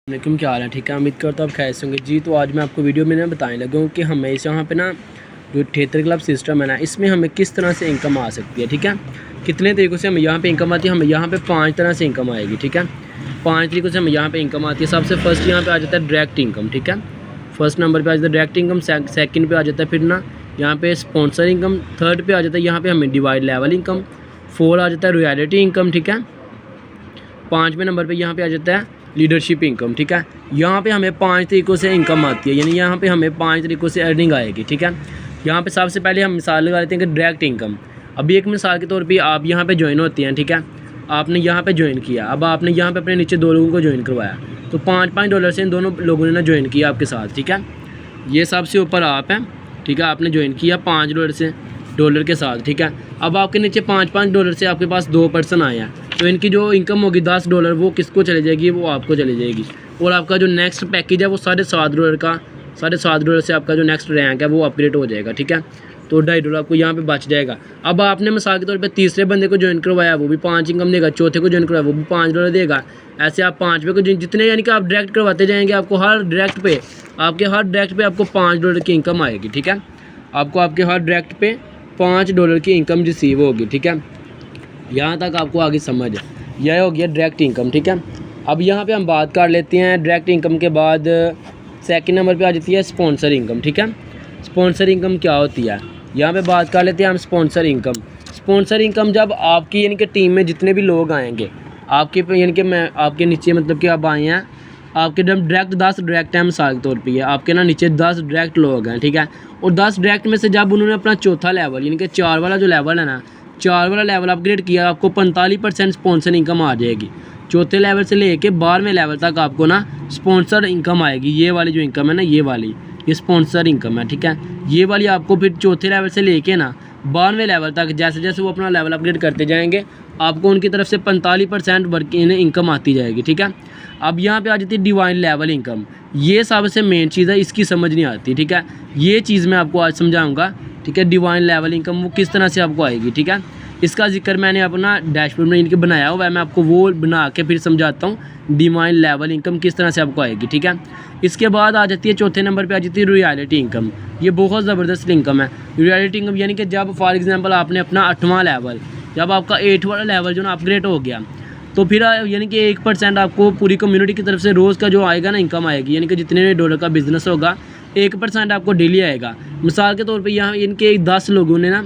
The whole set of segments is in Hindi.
वालेकुम, क्या हाल है? ठीक है, उम्मीद करता हूँ आप खैर से होंगे जी। तो आज मैं आपको वीडियो में बताने लगा हूँ कि हमें इस यहाँ पे ना जो थिएटर क्लब सिस्टम है ना, इसमें हमें किस तरह से इनकम आ सकती है। ठीक है, कितने तरीक़ों से हमें यहाँ पे इनकम आती है। हमें यहाँ पे 5 तरह से इनकम आएगी। ठीक है, 5 तरीक़ों से हमें यहाँ पे इनकम आती है। सबसे फर्स्ट यहाँ पे आ जाता है डायरेक्ट इनकम। ठीक है, फर्स्ट नंबर पे आ जाता है डायरेक्ट इनकम। सेकंड पे आ जाता है फिर ना यहाँ पे स्पॉन्सर इनकम। थर्ड पे आ जाता है यहाँ पे हमें डिवाइड लेवल इनकम। 4 आ जाता है रॉयल्टी इनकम। ठीक है, 5वें नंबर पे यहाँ पे आ जाता है लीडरशिप इनकम। ठीक है, यहाँ पे हमें 5 तरीक़ों से इनकम आती है, यानी यहाँ पे हमें 5 तरीक़ों से अर्निंग आएगी। ठीक है, यहाँ पे सबसे पहले हम मिसाल लगा लेते हैं कि डायरेक्ट इनकम। अभी एक मिसाल के तौर पे आप यहाँ पे ज्वाइन होते हैं। ठीक है, आपने यहाँ पे ज्वाइन किया, अब आपने यहाँ पे अपने नीचे 2 लोगों को ज्वाइन करवाया, तो $5 से इन दोनों लोगों ने ना ज्वाइन किया आपके साथ। ठीक है, ये सबसे ऊपर आप हैं। ठीक है, आपने ज्वाइन किया $5 के साथ। ठीक है, अब आपके नीचे $5 से आपके पास 2 पर्सन आए हैं, तो इनकी जो इनकम होगी $10 वो किसको चली जाएगी? वो आपको चली जाएगी। और आपका जो नेक्स्ट पैकेज है वो $7.5 का, $7.5 से आपका जो नेक्स्ट रैंक है वो अपग्रेड हो जाएगा। ठीक है, तो $2.5 आपको यहाँ पे बच जाएगा। अब आपने मिसाल के तौर पे तीसरे बंदे को ज्वाइन करवाया, वो भी 5 इनकम देगा। चौथे को ज्वाइन करवाया, वो भी $5 देगा। ऐसे आप 5वें को जितने यानी कि आप डायरेक्ट करवाते जाएंगे, आपको हर डायरेक्ट पे आपको $5 की इनकम आएगी। ठीक है, आपको आपके हर डायरेक्ट पे $5 की इनकम रिसीव होगी। ठीक है, यहाँ तक आपको आगे समझ है। यह हो गया डायरेक्ट इनकम। ठीक है, अब यहाँ पे हम बात कर लेते हैं डायरेक्ट इनकम के बाद सेकंड नंबर पे आ जाती है स्पॉन्सर इनकम। ठीक है, स्पॉन्सर इनकम क्या होती है, यहाँ पे बात कर लेते हैं हम स्पॉन्सर इनकम। स्पॉन्सर इनकम जब आपकी यानी कि टीम में जितने भी लोग आएंगे आपके यानी कि मैं आपके नीचे मतलब कि आप आए हैं, आपके जब डायरेक्ट 10 डायरेक्ट हैं मिसाल के तौर पे, आपके ना नीचे 10 डायरेक्ट लोग हैं। ठीक है, और 10 डायरेक्ट में से जब उन्होंने अपना चौथा लेवल यानी कि 4 वाला जो लेवल है ना, 4 वाला लेवल अपग्रेड किया, आपको 45% स्पॉन्सर इनकम आ जाएगी। चौथे लेवल से लेके 12वें लेवल तक आपको ना स्पॉन्सर इनकम आएगी। ये वाली जो इनकम है ना, ये स्पॉन्सर इनकम है। ठीक है, ये वाली आपको फिर चौथे लेवल से लेके ना 12वें लेवल तक जैसे जैसे वो अपना लेवल अपग्रेड करते जाएंगे, आपको उनकी तरफ से 45% वर्क इनकम आती जाएगी। ठीक है, अब यहाँ पे आ जाती है डिवाइन लेवल इनकम। ये सबसे मेन चीज़ है, इसकी समझ नहीं आती। ठीक है, ये चीज़ मैं आपको आज समझाऊंगा। ठीक है, डिवाइन लेवल इनकम वो किस तरह से आपको आएगी। ठीक है, इसका जिक्र मैंने अपना डैशबोर्ड में इनके बनाया हुआ है, मैं आपको वो बना के फिर समझाता हूँ डिवाइन लेवल इनकम किस तरह से आपको आएगी। ठीक है, इसके बाद आ जाती है चौथे नंबर पे आ जाती है रॉयल्टी इनकम। ये बहुत ज़बरदस्त इनकम है रॉयल्टी इनकम, यानी कि जब फॉर एग्जांपल आपने अपना 8वां लेवल, जब आपका 8 वाला लेवल जो ना अपग्रेड हो गया, तो फिर यानी कि 1% आपको पूरी कम्युनिटी की तरफ से रोज़ का जो आएगा ना इनकम आएगी, यानी कि जितने $1 का बिजनेस होगा 1% आपको डेली आएगा। मिसाल के तौर पे यहाँ इनके 10 लोगों ने ना,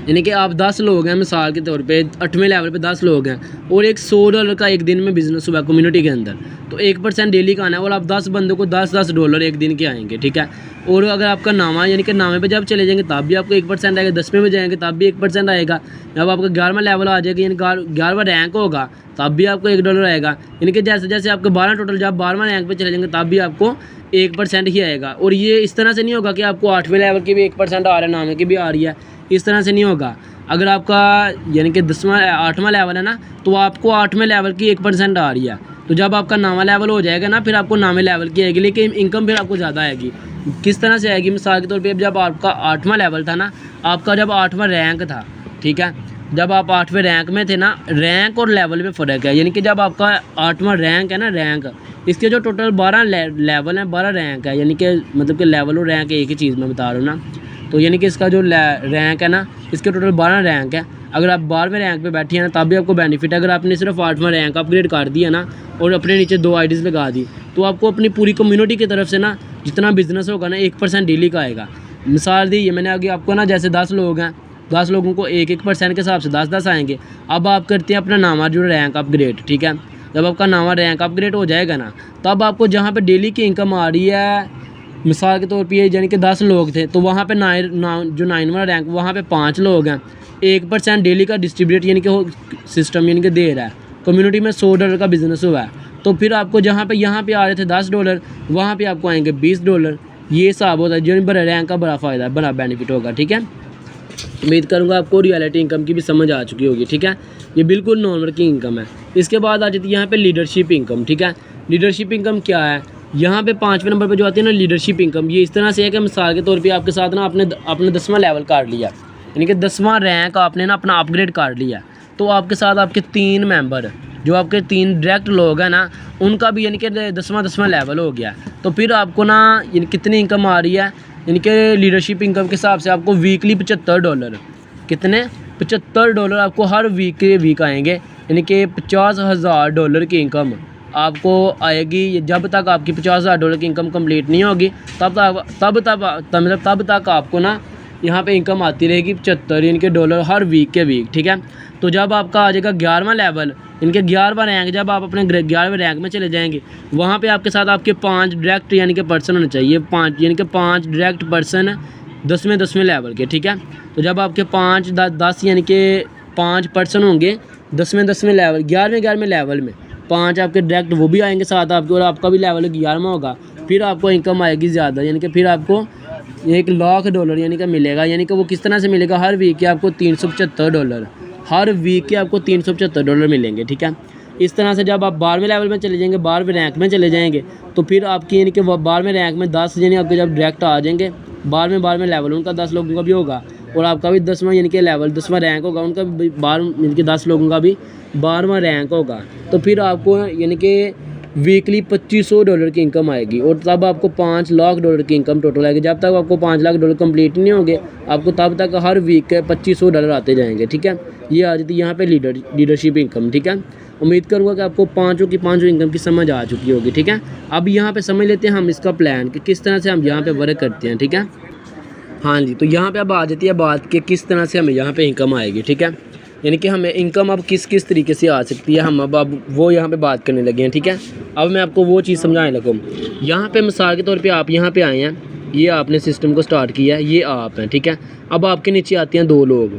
यानी कि आप 10 लोग हैं मिसाल के तौर पे 8वें लेवल पे 10 लोग हैं, और एक $100 का एक दिन में बिजनेस हुआ कम्युनिटी के अंदर, तो 1% डेली का आना है, और आप 10 बंदों को $10 एक दिन के आएंगे। ठीक है, और अगर आपका नामा यानी कि नामे पे जब चले जाएंगे तब भी आपको 1% आएगा, 10वें में जाएंगे तब भी 1% आएगा। जब आपका 11वां लेवल आ जाएगा यानी 11वां रैंक होगा तब भी आपको $1 आएगा। यानी कि जैसे जैसे आपके 12 टोटल जब 12वां रैंक पे चले जाएंगे तब भी आपको 1% ही आएगा। और ये इस तरह से नहीं होगा कि आपको 8वें लेवल की भी 1% आ रहा है, नामे की भी आ रही है, इस तरह से नहीं होगा। अगर आपका यानी कि 8वां लेवल है ना, तो आपको 8वें लेवल की 1% आ रही है, तो जब आपका 9वां लेवल हो जाएगा ना, फिर आपको 9वें लेवल की आएगी, लेकिन इनकम फिर आपको ज़्यादा आएगी। किस तरह से आएगी? मिसाल के तौर पे जब आपका 8वां लेवल था ना, आपका जब 8वां रैंक था, ठीक है, जब आप 8वें रैंक में थे ना, रैंक और लेवल में फ़र्क है। यानी कि जब आपका 8वां रैंक है ना, रैंक, इसके जो टोटल 12 लेवल हैं, 12 रैंक है, यानी कि मतलब कि लेवल और रैंक एक ही चीज़ मैं बता रहा हूँ ना, तो यानी कि इसका जो रैंक है ना, इसके टोटल 12 रैंक है। अगर आप 12वें रैंक पे बैठे हैं ना, तब भी आपको बेनिफिट है। अगर आपने सिर्फ 8वां रैंक अपग्रेड कर दिया ना और अपने नीचे 2 आईडीज़ लगा दी, तो आपको अपनी पूरी कम्युनिटी की तरफ से ना जितना बिजनेस होगा ना 1% डेली का आएगा। मिसाल दी ये मैंने आगे आपको ना, जैसे 10 लोग हैं, 10 लोगों को 1% के हिसाब से 10-10 आएंगे। अब आप करते हैं अपना नामा जो रैंक अपग्रेड। ठीक है, जब आपका नामा रैंक अपग्रेड हो जाएगा ना, तब आपको जहाँ पर डेली की इनकम आ रही है, मिसाल के तौर पे यानी कि 10 लोग थे, तो वहाँ पे 9 वाला रैंक, वहाँ पे 5 लोग हैं, 1% डेली का डिस्ट्रीब्यूट यानी कि सिस्टम यानी कि दे रहा है। कम्युनिटी में $100 का बिजनेस हुआ है, तो फिर आपको जहाँ पे यहाँ पे आ रहे थे $10, वहाँ पे आपको आएंगे $20। ये हिसाब होता है, जो बड़ा रैंक का बड़ा फ़ायदा है, बड़ा बेनिफिट होगा। ठीक है, उम्मीद करूँगा आपको रियलिटी इनकम की भी समझ आ चुकी होगी। ठीक है, ये बिल्कुल नॉन वर्किंग इनकम है। इसके बाद आ जाती है यहाँ पे लीडरशिप इनकम। ठीक है, लीडरशिप इनकम क्या है? यहाँ पे 5वें नंबर पे जो आती है ना लीडरशिप इनकम, ये इस तरह से है कि मिसाल के तौर पे आपके साथ ना आपने 10वां लेवल कर लिया, यानी कि 10वां रैंक आपने ना अपना अपग्रेड कर लिया, तो आपके साथ आपके 3 मेंबर जो आपके 3 डायरेक्ट लोग हैं ना, उनका भी यानी कि 10वां लेवल हो गया। तो फिर आपको ना यानी कितनी इनकम आ रही है, यानी कि लीडरशिप इनकम के हिसाब से आपको वीकली $75, कितने $75 आपको हर वीक के वीक आएंगे, यानी कि $50,000 की इनकम आपको आएगी। जब तक आपकी $50,000 की इनकम कंप्लीट नहीं होगी तब तक आपको ना यहाँ पे इनकम आती रहेगी 75 यानी कि डॉलर हर वीक के वीक, ठीक है। तो जब आपका आ जाएगा 11वां लेवल, इनके 11वां रैंक, जब आप अपने 11वें रैंक में चले जाएंगे, वहाँ पे आपके साथ आपके 5 डायरेक्ट यानी कि पर्सन होने चाहिए, 5 यानी कि 5 डायरेक्ट पर्सन 10वें लेवल के, ठीक है। तो जब आपके 5 10 यानी कि 5 पर्सन होंगे 10वें लेवल, 11वें लेवल में 5 आपके डायरेक्ट वो भी आएंगे साथ आपके, और आपका भी लेवल 11वां होगा, फिर आपको इनकम आएगी ज़्यादा, यानी कि फिर आपको $1,00,000 यानी कि मिलेगा। यानी कि वो किस तरह से मिलेगा, हर वीक के आपको $375, हर वीक के आपको $375 मिलेंगे, ठीक है। इस तरह से जब आप 12वें लेवल में चले जाएंगे, 12वें रैंक में चले जाएंगे, तो फिर आपकी यानी कि 12वें रैंक में 10 यानी आपके जब डायरेक्ट आ जाएंगे 12वें लेवल, उनका 10 लोगों का भी होगा, और आपका भी 10वां यानी कि लेवल 10वां रैंक होगा, उनका भी 12 यानी कि 10 लोगों का भी 12वां रैंक होगा। तो फिर आपको यानी कि वीकली $2,500 की इनकम आएगी, और तब आपको $5,00,000 की इनकम टोटल आएगी। जब तक आपको $5,00,000 कंप्लीट नहीं होंगे, आपको तब तक हर वीक के $2,500 आते जाएंगे, ठीक है। ये आ जाती है यहाँ पे लीडरशिप इनकम, ठीक है। उम्मीद करूँगा कि आपको पाँचों इनकम की समझ आ चुकी होगी, ठीक है। अब यहाँ पे समझ लेते हैं हम इसका प्लान कि किस तरह से हम यहाँ पे वर्क करते हैं, ठीक है। हाँ जी, तो यहाँ पे अब आ जाती है बात कि किस तरह से हमें यहाँ पे इनकम आएगी, ठीक है। यानी कि हमें इनकम अब किस तरीके से आ सकती है, हम अब वो यहाँ पे बात करने लगे हैं, ठीक है। अब मैं आपको वो चीज़ समझाने लगा हूँ। यहाँ पे मिसाल के तौर पे आप यहाँ पे आए हैं, ये आपने सिस्टम को स्टार्ट किया है, ये आप हैं, ठीक है। अब आपके नीचे आते हैं 2 लोग,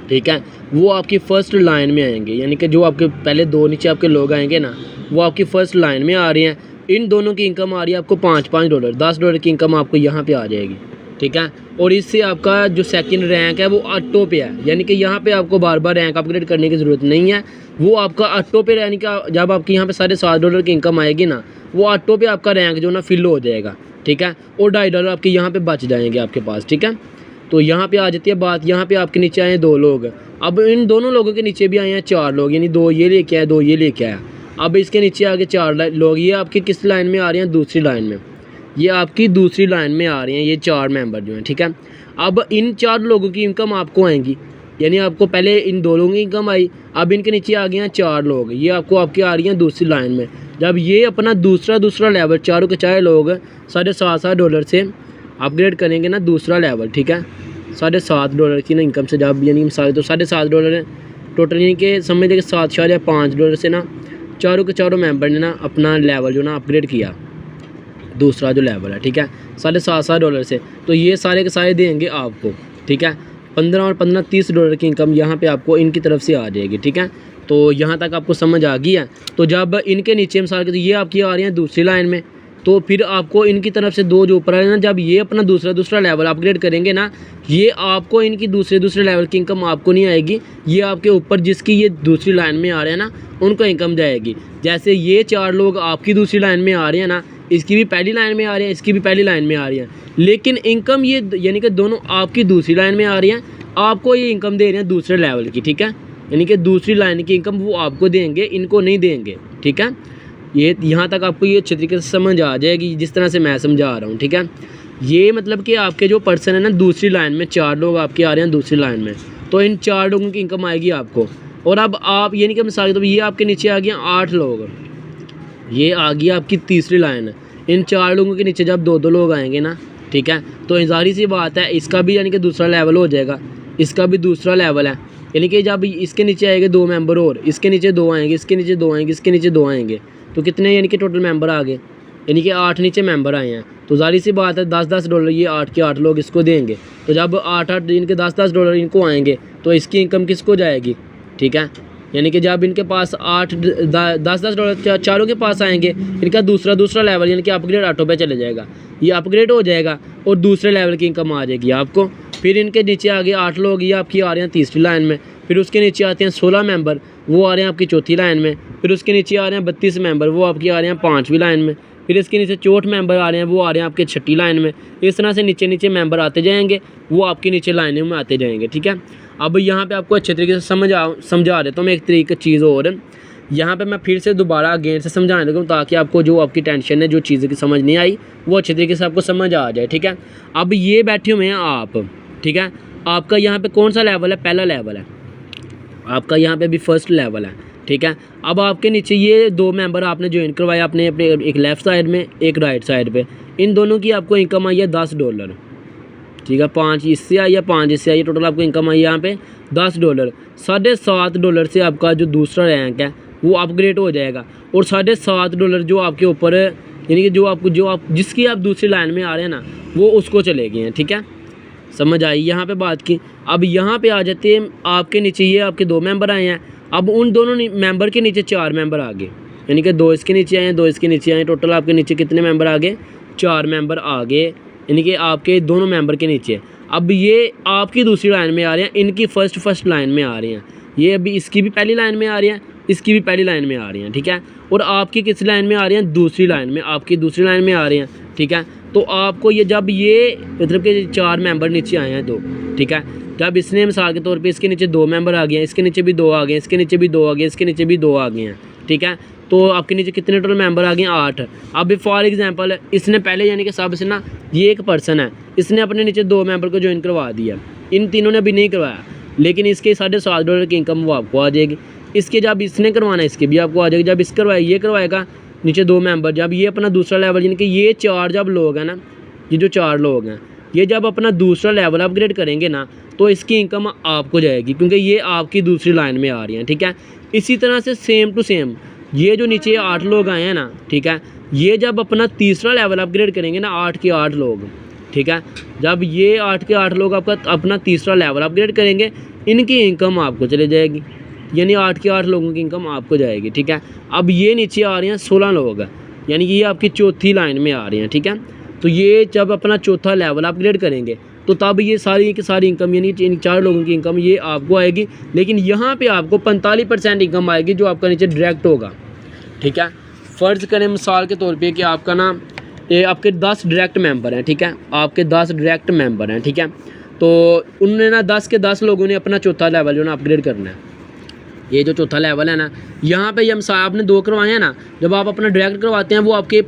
ठीक है। वो आपकी फ़र्स्ट लाइन में आएंगे, यानी कि जो आपके पहले 2 नीचे आपके लोग आएंगे ना, वो आपकी फ़र्स्ट लाइन में आ रहे हैं। इन दोनों की इनकम आ रही है आपको $5 $10 की इनकम आपको यहाँ पे आ जाएगी, ठीक है। और इससे आपका जो सेकंड रैंक है वो ऑटो पे है, यानी कि यहाँ पे आपको बार बार रैंक अपग्रेड करने की ज़रूरत नहीं है, वो आपका ऑटो पे, यानी कि जब आपकी यहाँ पे $7.5 की इनकम आएगी ना, वो ऑटो पे आपका रैंक जो ना फिल हो जाएगा, ठीक है। और $2.5 आपके यहाँ पे बच जाएंगे आपके पास, ठीक है। तो यहाँ पे आ जाती है बात, यहाँ पे आपके नीचे आए 2 लोग, अब इन दोनों लोगों के नीचे भी आए हैं 4 लोग, यानी 2 ये लेके आए, 2 ये लेके आया। अब इसके नीचे आगे 4 लोग, ये आपकी किस लाइन में आ रहे हैं, दूसरी लाइन में, ये आपकी दूसरी लाइन में आ रही हैं, ये 4 मेंबर जो हैं, ठीक है। अब इन 4 लोगों की इनकम आपको आएंगी, यानी आपको पहले इन 2 लोगों की इनकम आई, अब इनके नीचे आ गए हैं 4 लोग, ये आपको आपकी आ रही हैं दूसरी लाइन में। जब ये अपना दूसरा लेवल, चारों के 4 लोग $7.5 से अपग्रेड करेंगे ना दूसरा लेवल, ठीक है। $7.5 की ना इनकम से जब यानी मिसाल तो $7.5 टोटल, यानी कि समझ लीजिए $7.5 से ना चारों के चारों मेंबर ने ना अपना लेवल जो ना अपग्रेड किया, दूसरा जो लेवल है, ठीक है, $7.5 से। तो ये सारे के सारे देंगे आपको, ठीक है। 15 और 15 $30 की इनकम यहाँ पे आपको इनकी तरफ से आ जाएगी, ठीक है। तो यहाँ तक आपको समझ आ गई है। तो जब इनके नीचे मिसाल के तो ये आपकी आ रही हैं दूसरी लाइन में, तो फिर आपको इनकी तरफ से 2 जो ऊपर है ना, जब ये अपना दूसरा लेवल अपग्रेड करेंगे ना, ये आपको इनकी दूसरे लेवल की इनकम आपको नहीं आएगी, ये आपके ऊपर जिसकी ये दूसरी लाइन में आ रहे हैं ना, उनको इनकम जाएगी। जैसे ये 4 लोग आपकी दूसरी लाइन में आ रहे हैं ना, इसकी भी पहली लाइन में आ रही है, इसकी भी पहली लाइन में आ रही है, लेकिन इनकम ये यानी कि दोनों आपकी दूसरी लाइन में आ रही हैं, आपको ये इनकम दे रहे हैं दूसरे लेवल की, ठीक है। यानी कि दूसरी लाइन की इनकम वो आपको देंगे, इनको नहीं देंगे, ठीक है। ये यहाँ तक आपको ये अच्छे तरीके से समझ आ जाएगी जिस तरह से मैं समझा रहा हूँ, ठीक है। ये मतलब कि आपके जो पर्सन है ना दूसरी लाइन में, 4 लोग आपके आ रहे हैं दूसरी लाइन में, तो इन 4 लोगों की इनकम आएगी आपको। और अब आप यानी कि मिसाल तो ये आपके नीचे आ गया 8 लोग, ये आ गई आपकी तीसरी लाइन। इन 4 लोगों के नीचे जब 2 लोग आएंगे ना, ठीक है, तो ज़ाहिर सी बात है इसका भी यानी कि दूसरा लेवल हो जाएगा, इसका भी दूसरा लेवल है। यानी कि जब इसके नीचे आएंगे 2 मेंबर और, इसके नीचे 2 आएंगे, इसके नीचे 2 आएंगे, इसके नीचे 2 आएंगे, तो कितने यानी कि टोटल मेंबर आ गए, यानी कि 8 नीचे मेंबर आए हैं। तो ज़ाहिर सी बात है $10 ये 8 के 8 लोग इसको देंगे। तो जब 8 इनके $10 इनको आएंगे, तो इसकी इनकम किसको जाएगी, ठीक है। यानी कि जब इनके पास $10 चारों के पास आएंगे, इनका दूसरा लेवल यानी कि अपग्रेड ऑटो पे चले जाएगा, ये अपग्रेड हो जाएगा और दूसरे लेवल की इनकम आ जाएगी आपको। फिर इनके नीचे आगे 8 लोग, ये आपकी आ रहे हैं तीसरी लाइन में। फिर उसके नीचे आते हैं 16 मेंबर, वो आ रहे हैं आपकी चौथी लाइन में। फिर उसके नीचे आ रहे हैं 32 मेंबर, वो आपकी आ रहे हैं 5वीं लाइन में। फिर इसके नीचे 64 मेंबर आ रहे हैं, वो आ रहे हैं आपके 6ठी लाइन में। इस तरह से नीचे मेंबर आते जाएंगे, वो आपकी नीचे लाइनों में आते जाएंगे, ठीक है। अब यहाँ पे आपको अच्छे तरीके से समझा देता हूँ मैं एक तरीके चीज़ और यहाँ पे मैं फिर से दोबारा अगेन से समझाने लगा ताकि आपको जो आपकी टेंशन है, जो चीज़ें की समझ नहीं आई, वो अच्छे तरीके से आपको समझ आ जाए, ठीक है। अब ये बैठे हुए हैं आप, ठीक है। आपका यहाँ पे कौन सा लेवल है? पहला लेवल है आपका, यहाँ पे भी फर्स्ट लेवल है, ठीक है। अब आपके नीचे ये 2 मेंबर आपने ज्वाइन करवाया अपने अपने, एक लेफ़्ट साइड में, एक राइट साइड पे। इन दोनों की आपको इनकम आई है $10, ठीक है। 5 इससे आई है, 5 इससे आई है, टोटल आपको इनकम आई है यहाँ पे $10। $7.5 से आपका जो दूसरा रैंक है वो अपग्रेड हो जाएगा, और $7.5 जो आपके ऊपर, यानी कि जो आप जिसकी आप दूसरी लाइन में आ रहे हैं ना, वो उसको चले गए हैं, ठीक है। समझ आई यहाँ पे बात की। अब यहाँ पे आ जाते हैं आपके नीचे, ये आपके 2 मेंबर आए हैं। अब उन दोनों मेंबर के नीचे 4 मेंबर आ गए, यानी कि 2 इसके नीचे आए हैं, 2 इसके नीचे आए हैं। टोटल आपके नीचे कितने मेंबर आ गए? 4 मेंबर आ गए, यानी कि आपके दोनों मेंबर के नीचे। अब ये आपकी दूसरी लाइन में आ रहे हैं, इनकी फर्स्ट लाइन में आ रहे हैं। ये अभी इसकी भी पहली लाइन में आ रही हैं, इसकी भी पहली लाइन में आ रही हैं, ठीक है। और आपकी किस लाइन में आ रही हैं? दूसरी लाइन में, आपकी दूसरी लाइन में आ रही हैं, ठीक है। तो आपको ये जब ये मतलब कि 4 मेंबर नीचे आए हैं 2, ठीक है। जब इसने मिसाल के तौर पे इसके नीचे 2 मेंबर आ गए हैं, इसके नीचे भी 2 आ गए, इसके नीचे भी 2 आ गए, इसके नीचे भी 2 आ गए हैं, ठीक है। तो आपके नीचे कितने टोटल मेंबर आ गए हैं? 8। अब फॉर एग्जांपल इसने पहले, यानी कि सबसे ना, ये एक पर्सन है, इसने अपने नीचे 2 मेंबर को ज्वाइन करवा दिया, इन तीनों ने अभी नहीं करवाया, लेकिन इसके $7.5 की इनकम वो आपको आ जाएगी। इसके जब इसने करवाना है, इसके भी आपको आ जाएगी। जब इस करवाए, ये करवाएगा नीचे 2 मेंबर, जब ये अपना दूसरा लेवल, यानी कि ये 4 जब लोग हैं ना, ये जो 4 लोग हैं, ये जब अपना दूसरा लेवल अपग्रेड करेंगे ना, तो इसकी इनकम आपको जाएगी, क्योंकि ये आपकी दूसरी लाइन में आ रही हैं, ठीक है। इसी तरह से सेम टू सेम ये जो नीचे 8 लोग आए हैं ना, ठीक है, ये जब अपना तीसरा लेवल अपग्रेड करेंगे ना, 8 के 8 लोग, ठीक है। जब ये 8 के 8 लोग आपका अपना तीसरा लेवल अपग्रेड करेंगे, इनकी इनकम आपको चली जाएगी, यानी 8 के 8 लोगों की इनकम आपको जाएगी, ठीक है। अब ये नीचे आ रहे हैं 16 लोग, यानी कि ये आपकी चौथी लाइन में आ रहे हैं, ठीक है। तो ये जब अपना चौथा लेवल अपग्रेड करेंगे, तो तब ये सारी की सारी इनकम, यानी इन 4 लोगों की इनकम ये आपको आएगी। लेकिन यहाँ पे आपको 45% इनकम आएगी जो आपका नीचे डायरेक्ट होगा, ठीक है। फ़र्ज़ करें मिसाल के तौर पे कि आपका ना, ये आपके 10 डायरेक्ट मेंबर हैं, ठीक है, आपके 10 डायरेक्ट मेंबर हैं, ठीक है। तो उनने ना 10 के 10 लोगों ने अपना चौथा लेवल जो ना अपग्रेड करना है। ये जो चौथा लेवल है ना, यहाँ पे ये आपने 2 करवाए हैं ना, जब आप अपना डायरेक्ट करवाते हैं, वो आपके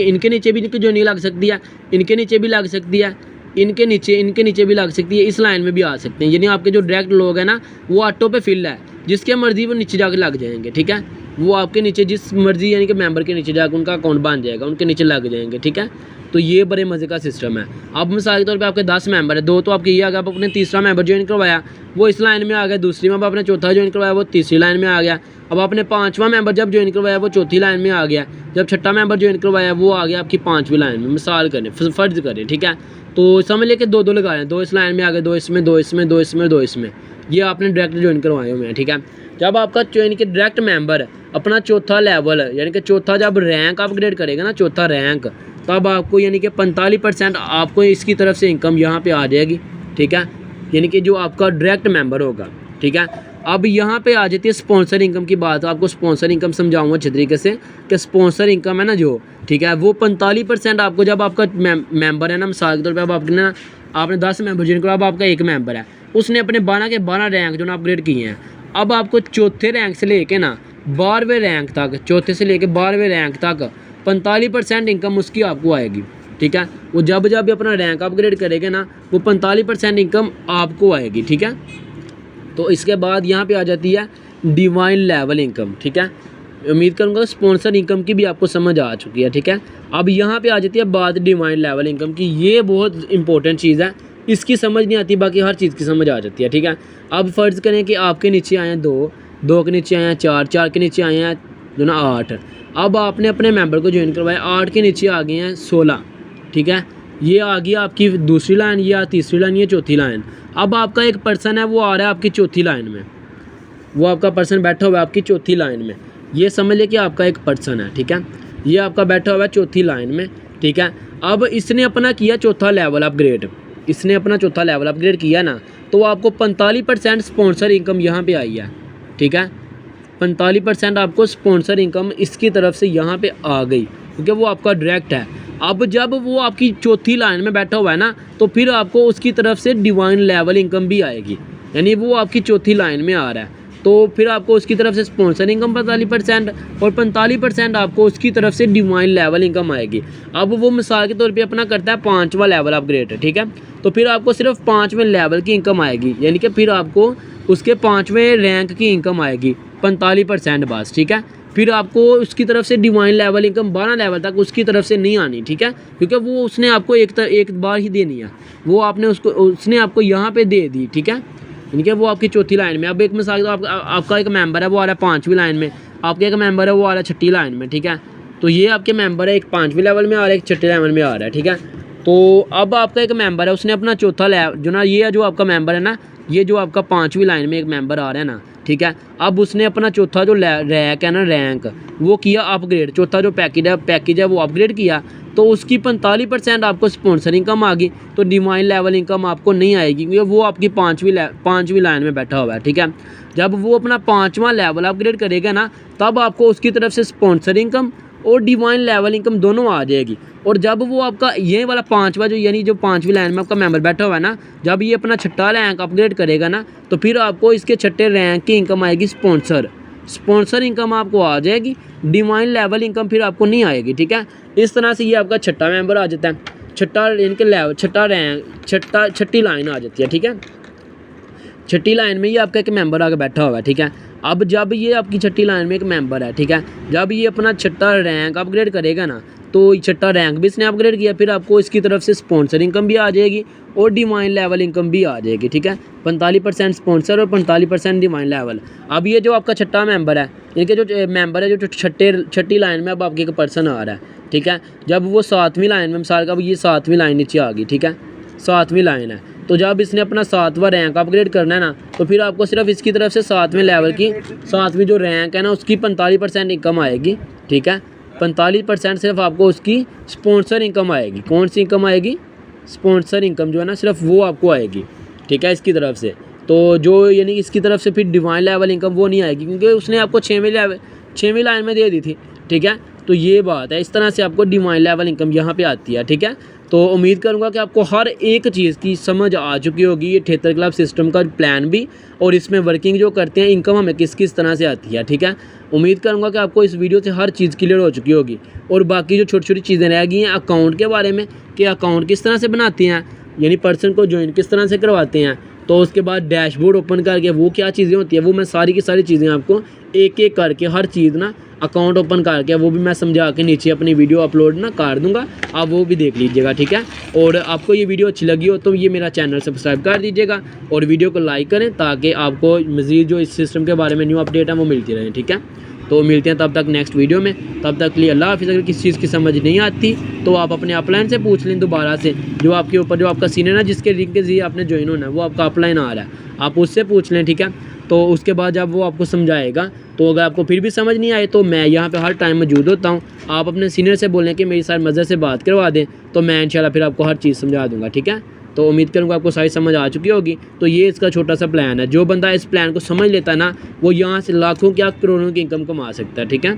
इनके नीचे भी जो नहीं लग सकती है, इनके नीचे भी लग सकती है, इनके नीचे भी लग सकती है, इस लाइन में भी आ सकते हैं। यानी आपके जो डायरेक्ट लोग हैं ना, वो ऑटो पे फिल है, जिसके मर्जी वो नीचे जाके लग जाएंगे, ठीक है। वो आपके नीचे जिस मर्जी, यानी कि मेंबर के नीचे जाकर उनका अकाउंट बन जाएगा, उनके नीचे लग जाएंगे, ठीक है। तो ये बड़े मज़े का सिस्टम है। अब मिसाल के तौर पे आपके 10 मेंबर है, 2 तो आपके ये आ गया, आप अपने तीसरा मेंबर ज्वाइन करवाया, वो इस लाइन में आ गया, दूसरी में अब आपने चौथा ज्वाइन करवाया, वो तीसरी लाइन में आ गया। अब आपने 5वां मेंबर जब ज्वाइन करवाया, वो चौथी लाइन में आ गया। जब 6ठा मेंबर ज्वाइन करवाया, वो आ गया आपकी 5वीं लाइन में। मिसाल करें, फ़र्ज़ करें, ठीक है। तो समझ लेके 2-2 लगा रहे हैं, 2 इस लाइन में आ गए, 2 इसमें, 2 इसमें, 2 इसमें, 2 इसमें। ये आपने डायरेक्ट ज्वाइन करवाए हुए हैं, ठीक है। जब आपका यानी कि डायरेक्ट मेंबर अपना चौथा लेवल, यानी कि चौथा जब रैंक अपग्रेड करेगा ना, चौथा रैंक, तब आपको यानी कि 45% आपको इसकी तरफ से इनकम यहाँ पे आ जाएगी, ठीक है। यानी कि जो आपका डायरेक्ट मेंबर होगा, ठीक है। अब यहाँ पे आ जाती है स्पॉन्सर इनकम की बात। आपको स्पॉन्सर इनकम समझाऊंगा अच्छे तरीके से कि स्पॉन्सर इनकम है ना जो, ठीक है, वो 45% आपको, जब आपका मेंबर है ना, मिसाल के तौर पे अब आपने ना, आपने 10 मेंबर जिनको, अब आपका एक मेंबर है, उसने अपने 12 के 12 रैंक जो ना अपग्रेड किए हैं। अब आपको चौथे रैंक से लेके ना 12वें रैंक तक, चौथे से लेके 12वें रैंक तक 45% इनकम उसकी आपको आएगी, ठीक है। वो जब जब अपना रैंक अपग्रेड करेगा ना, वो 45% इनकम आपको आएगी, ठीक है। तो इसके बाद यहाँ पे आ जाती है डिवाइन लेवल इनकम, ठीक है। उम्मीद करूँगा स्पॉन्सर इनकम की भी आपको समझ आ चुकी है, ठीक है। अब यहाँ पे आ जाती है बात डिवाइन लेवल इनकम की। ये बहुत इंपॉर्टेंट चीज़ है, इसकी समझ नहीं आती, बाकी हर चीज़ की समझ आ जाती है, ठीक है। अब फ़र्ज़ करें कि आपके नीचे आए हैं 2, 2 के नीचे आए हैं 4, 4 के नीचे आए हैं जो ना 8। अब आपने अपने मेंबर को ज्वाइन करवाया, 8 के नीचे आ गए हैं 16, ठीक है। ये आ गई आपकी दूसरी लाइन, या तीसरी लाइन, ये चौथी लाइन। अब आपका एक पर्सन है, वो आ रहा है आपकी चौथी लाइन में, वो आपका पर्सन बैठा हुआ है आपकी चौथी लाइन में। ये समझ ले कि आपका एक पर्सन है, ठीक है, ये आपका बैठा हुआ है चौथी लाइन में, ठीक है। अब इसने अपना किया चौथा लेवल अपग्रेड, इसने अपना चौथा लेवल अपग्रेड किया ना, तो आपको 45% स्पॉन्सर इनकम यहाँ पे आई है, ठीक है। 45% आपको स्पॉन्सर इनकम इसकी तरफ से यहाँ पे आ गई, क्योंकि वो आपका डायरेक्ट है। अब जब वो आपकी चौथी लाइन में बैठा हुआ है ना, तो फिर आपको उसकी तरफ से डिवाइन लेवल इनकम भी आएगी, यानी वो आपकी चौथी लाइन में आ रहा है। तो फिर आपको उसकी तरफ से स्पॉन्सर इनकम 45% और 45% आपको उसकी तरफ से डिवाइन लेवल इनकम आएगी। अब वो मिसाल के तौर पे अपना करता है 5वां लेवल अपग्रेड, ठीक है, तो फिर आपको सिर्फ 5वें लेवल की इनकम आएगी, यानी कि फिर आपको उसके 5वें रैंक की इनकम आएगी 45% बस, ठीक है। फिर आपको उसकी तरफ से डिवाइन लेवल इनकम 12 लेवल तक उसकी तरफ से नहीं आनी, ठीक है, क्योंकि वो उसने आपको एक बार ही देनी है, वो उसने आपको यहाँ पे दे दी, ठीक है, यानी कि वो आपकी चौथी लाइन में। अब एक मिसाल तो आपका एक मेंबर है वो आ रहा है 5वीं लाइन में, आपका एक मेंबर है वो आ रहा है 6ठी लाइन में, ठीक है। तो ये आपके मेंबर है, एक 5वीं लेवल में आ रहा है, एक 6ठे लेवल में आ रहा है, ठीक है। तो अब आपका एक मेंबर है, उसने अपना चौथा लेवल जो ना, ये जो आपका मेंबर है ना, ये जो आपका 5वीं लाइन में एक मेंबर आ रहा है ना, ठीक है, अब उसने अपना चौथा जो रैंक है ना, रैंक वो किया अपग्रेड, चौथा जो पैकेज है वो अपग्रेड किया, तो उसकी 45% आपको स्पॉन्सर इनकम आ गई। तो डिवाइन लेवल इनकम आपको नहीं आएगी, क्योंकि वो आपकी 5वीं लाइन में बैठा हुआ है, ठीक है। जब वो अपना 5वां लेवल अपग्रेड करेगा ना, तब आपको उसकी तरफ से स्पॉन्सर इनकम और डिवाइन लेवल इनकम दोनों आ जाएगी। और जब वो आपका ये वाला 5वां जो, यानी जो 5वीं लाइन में आपका मेंबर बैठा हुआ है ना, जब ये अपना 6ठा रैंक अपग्रेड करेगा ना, तो फिर आपको इसके 6ठे रैंक की इनकम आएगी स्पॉन्सर इनकम आपको आ जाएगी, डिवाइन लेवल इनकम फिर आपको नहीं आएगी, ठीक है। इस तरह से ये आपका 6ठा मेंबर आ जाता है, 6ठा इनके लेवल, 6ठा रैंक, 6ठी लाइन आ जाती है, ठीक है। 6ठी लाइन में ये आपका एक मेंबर आके बैठा हुआ है, ठीक है। अब जब ये आपकी 6ठी लाइन में एक मेंबर है, ठीक है, जब ये अपना 6ठा रैंक अपग्रेड करेगा ना, तो 6ठा रैंक भी इसने अपग्रेड किया, फिर आपको इसकी तरफ से स्पॉन्सर इनकम भी आ जाएगी और डिवाइन लेवल इनकम भी आ जाएगी, ठीक है। 45% स्पॉन्सर और 45% डिवाइन लेवल। अब ये जो आपका 6ठा मेंबर है, इनके जो मेंबर है जो 6ठी लाइन में अब आपके एक पर्सन आ रहा है, ठीक है, जब वो 7वीं लाइन में, मिसाल का अब ये 7वीं लाइन नीचे आ गई, ठीक है, 7वीं लाइन है, तो जब इसने अपना 7वां रैंक अपग्रेड करना है ना, तो फिर आपको सिर्फ इसकी तरफ से 7वें लेवल की 7वीं जो रैंक है ना, उसकी 45% इनकम आएगी, ठीक है। 45% सिर्फ आपको उसकी स्पॉन्सर इनकम आएगी। कौन सी इनकम आएगी? स्पॉन्सर इनकम जो है ना, सिर्फ वो आपको आएगी, ठीक है, इसकी तरफ से। तो जो यानी इसकी तरफ से फिर डिवाइन लेवल इनकम वो नहीं आएगी, क्योंकि उसने आपको 6वीं लाइन में दे दी थी, ठीक है। तो ये बात है, इस तरह से आपको डिवाइन लेवल इनकम यहाँ पे आती है, ठीक है। तो उम्मीद करूँगा कि आपको हर एक चीज़ की समझ आ चुकी होगी, ये ठेतर क्लब सिस्टम का प्लान भी, और इसमें वर्किंग जो करते हैं, इनकम हमें किस किस तरह से आती है, ठीक है। उम्मीद करूँगा कि आपको इस वीडियो से हर चीज़ क्लियर हो चुकी होगी। और बाकी जो छोटी छोटी चीज़ें रह गई हैं अकाउंट के बारे में, कि अकाउंट किस तरह से बनाते हैं, यानी पर्सन को ज्वाइन किस तरह से करवाते हैं, तो उसके बाद डैशबोर्ड ओपन करके वो क्या चीज़ें होती है, वो मैं सारी की सारी चीज़ें आपको एक एक करके हर चीज़ ना अकाउंट ओपन करके वो भी मैं समझा के नीचे अपनी वीडियो अपलोड ना कर दूंगा, आप वो भी देख लीजिएगा, ठीक है। और आपको ये वीडियो अच्छी लगी हो तो ये मेरा चैनल सब्सक्राइब कर दीजिएगा और वीडियो को लाइक करें, ताकि आपको मज़ीद जो इस सिस्टम के बारे में न्यू अपडेट है वो मिलती रहे, ठीक है। तो मिलते हैं तब तक नेक्स्ट वीडियो में, तब तक के लिए अल्लाह हाफिज़। अगर किसी चीज़ की समझ नहीं आती तो आप अपने अपलाइन से पूछ लें दोबारा से, जो आपके ऊपर जो आपका सीनियर है जिसके लिंक के जरिए आपने ज्वाइन होना है, वो आपका अपलाइन आ रहा है, आप उससे पूछ लें, ठीक है। तो उसके बाद जब वो आपको समझाएगा, तो अगर आपको फिर भी समझ नहीं आए तो मैं यहाँ पे हर टाइम मौजूद होता हूँ। आप अपने सीनियर से बोलें कि मेरी सारी मज़े से बात करवा दें, तो मैं इंशाल्लाह फिर आपको हर चीज़ समझा दूँगा, ठीक है। तो उम्मीद करूँगा आपको सारी समझ आ चुकी होगी। तो ये इसका छोटा सा प्लान है, जो बंदा इस प्लान को समझ लेता है ना, वो यहाँ से लाखों क्या करोड़ों की इनकम कमा सकता है, ठीक है।